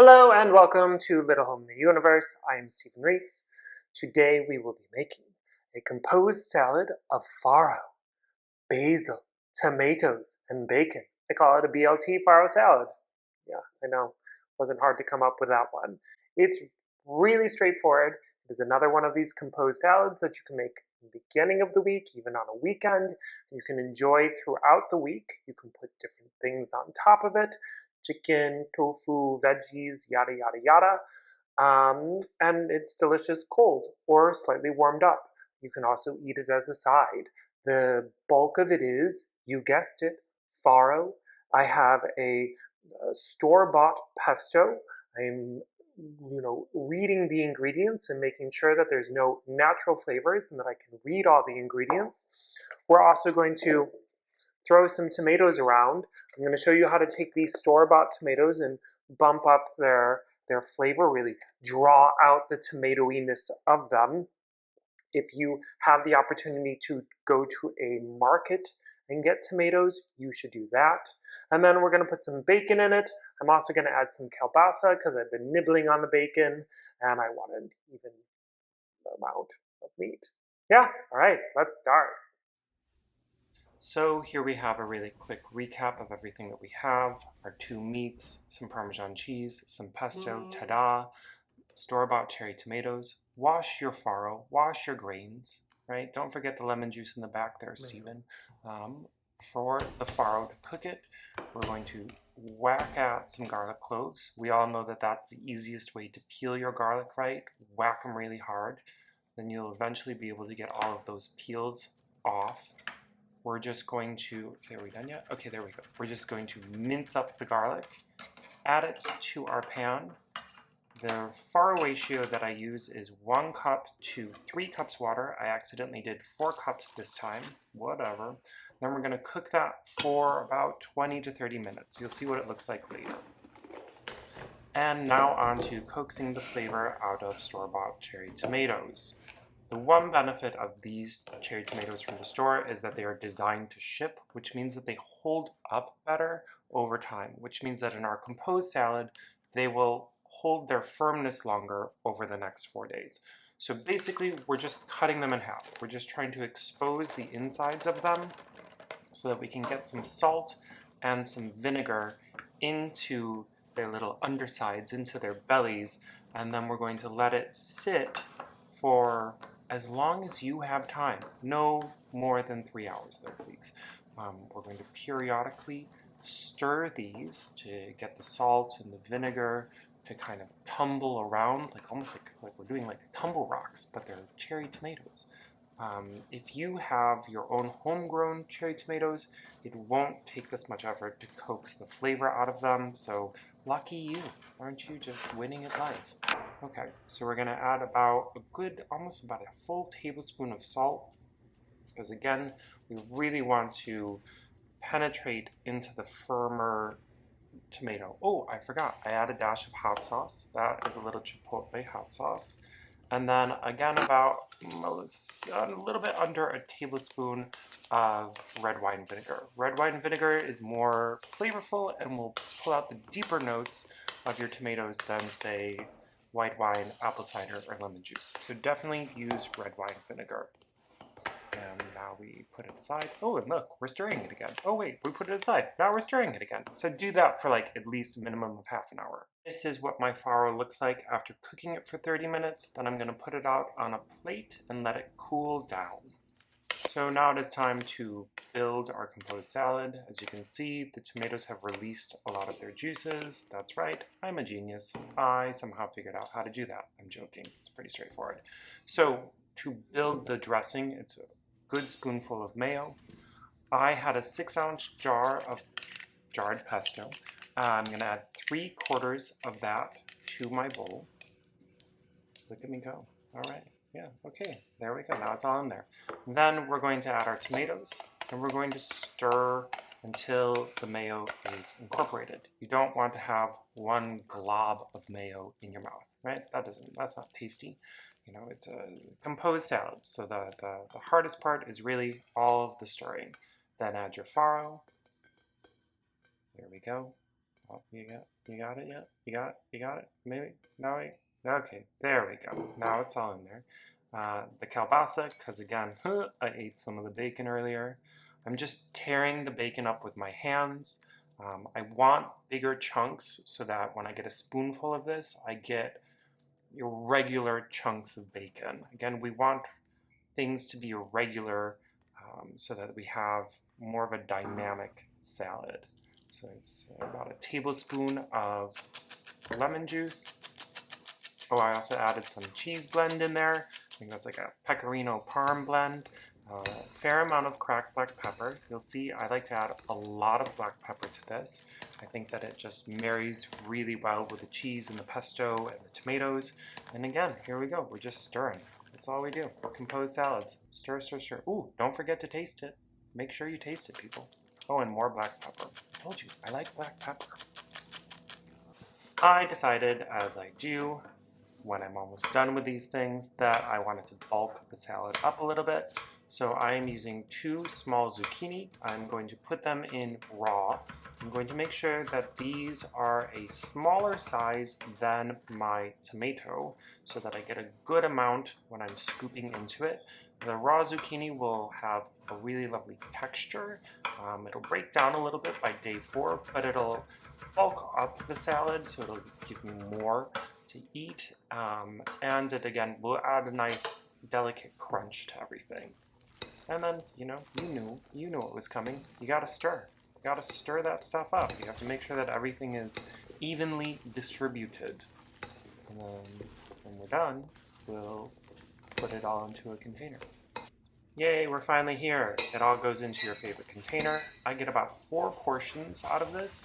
Hello and welcome to Little Home in the Universe. I am Stephen Reese. Today we will be making a composed salad of farro, basil, tomatoes, and bacon. I call it a BLT farro salad. Yeah, I know. Wasn't hard to come up with that one. It's really straightforward. It is another one of these composed salads that you can make in the beginning of the week, even on a weekend. You can enjoy throughout the week. You can put different things on top of it. Chicken, tofu, veggies, yada, yada, yada. And it's delicious cold or slightly warmed up. You can also eat it as a side. The bulk of it is, you guessed it, farro. I have a store-bought pesto. I'm reading the ingredients and making sure that there's no natural flavors and that I can read all the ingredients. We're also going to throw some tomatoes around. I'm going to show you how to take these store-bought tomatoes and bump up their flavor, really draw out the tomatoiness of them. If you have the opportunity to go to a market and get tomatoes, you should do that. And then we're going to put some bacon in it. I'm also going to add some kielbasa because I've been nibbling on the bacon and I want an even amount of meat. Yeah, all right, let's start. So here we have a really quick recap of everything that we have. Our two meats, some Parmesan cheese, some pesto, ta-da, store-bought cherry tomatoes. Wash your farro, wash your grains, right? Don't forget the lemon juice in the back there, Stephen. For the farro to cook it, we're going to whack out some garlic cloves. We all know that that's the easiest way to peel your garlic, right? Whack them really hard. Then you'll eventually be able to get all of those peels off. We're just going to, okay, are we done yet? Okay, there we go. We're just going to mince up the garlic, add it to our pan. The farro ratio that I use is 1 cup to 3 cups water. I accidentally did 4 cups this time, whatever. Then we're gonna cook that for about 20 to 30 minutes. You'll see what it looks like later. And now on to coaxing the flavor out of store-bought cherry tomatoes. The one benefit of these cherry tomatoes from the store is that they are designed to ship, which means that they hold up better over time, which means that in our composed salad, they will hold their firmness longer over the next 4 days. So basically, we're just cutting them in half. We're just trying to expose the insides of them so that we can get some salt and some vinegar into their little undersides, into their bellies, and then we're going to let it sit for as long as you have time. No more than 3 hours there, please. We're going to periodically stir these to get the salt and the vinegar to kind of tumble around, like almost like we're doing like tumble rocks, but they're cherry tomatoes. If you have your own homegrown cherry tomatoes, it won't take this much effort to coax the flavor out of them, so lucky you. Aren't you just winning at life? Okay, so we're gonna add about almost about a full tablespoon of salt, because again, we really want to penetrate into the firmer tomato. Oh, I forgot, I add a dash of hot sauce. That is a little chipotle hot sauce. And then again, about a little bit under a tablespoon of red wine vinegar. Red wine vinegar is more flavorful and will pull out the deeper notes of your tomatoes than, say, white wine, apple cider, or lemon juice. So definitely use red wine vinegar. And now we put it aside. Oh, and look, we're stirring it again. Oh wait, we put it aside. Now we're stirring it again. So do that for like at least a minimum of half an hour. This is what my farro looks like after cooking it for 30 minutes. Then I'm gonna put it out on a plate and let it cool down. So now it is time to build our composed salad. As you can see, the tomatoes have released a lot of their juices. That's right, I'm a genius. I somehow figured out how to do that. I'm joking, it's pretty straightforward. So to build the dressing, it's a good spoonful of mayo. I had a 6-ounce jar of jarred pesto. I'm gonna add 3/4 of that to my bowl. Look at me go, all right. Yeah, okay, there we go, now it's all in there. Then we're going to add our tomatoes, and we're going to stir until the mayo is incorporated. You don't want to have one glob of mayo in your mouth, right? That's not tasty. You know, it's a composed salad, so the hardest part is really all of the stirring. Then add your farro. There we go. Oh, you got it yet? You got it? Maybe? No, wait. Okay, there we go. Now it's all in there. The kielbasa, because again, I ate some of the bacon earlier. I'm just tearing the bacon up with my hands. I want bigger chunks so that when I get a spoonful of this, I get irregular chunks of bacon. Again, we want things to be irregular so that we have more of a dynamic salad. So it's about a tablespoon of lemon juice. Oh, I also added some cheese blend in there. I think that's like a pecorino parm blend. A fair amount of cracked black pepper. You'll see I like to add a lot of black pepper to this. I think that it just marries really well with the cheese and the pesto and the tomatoes. And again, here we go. We're just stirring. That's all we do. Composed salads. Stir, stir, stir. Ooh, don't forget to taste it. Make sure you taste it, people. Oh, and more black pepper. I told you, I like black pepper. I decided, as I do, when I'm almost done with these things, that I wanted to bulk the salad up a little bit. So I am using 2 small zucchini. I'm going to put them in raw. I'm going to make sure that these are a smaller size than my tomato so that I get a good amount when I'm scooping into it. The raw zucchini will have a really lovely texture. It'll break down a little bit by day 4, but it'll bulk up the salad so it'll give me more to eat. And it again will add a nice delicate crunch to everything. And then, you knew it was coming. You gotta stir. You gotta stir that stuff up. You have to make sure that everything is evenly distributed. And then when we're done, we'll put it all into a container. Yay, we're finally here. It all goes into your favorite container. I get about 4 portions out of this.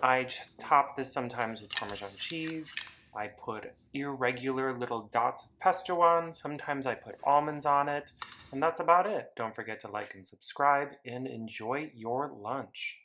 I top this sometimes with Parmesan cheese. I put irregular little dots of pesto on. Sometimes I put almonds on it. And that's about it. Don't forget to like and subscribe and enjoy your lunch.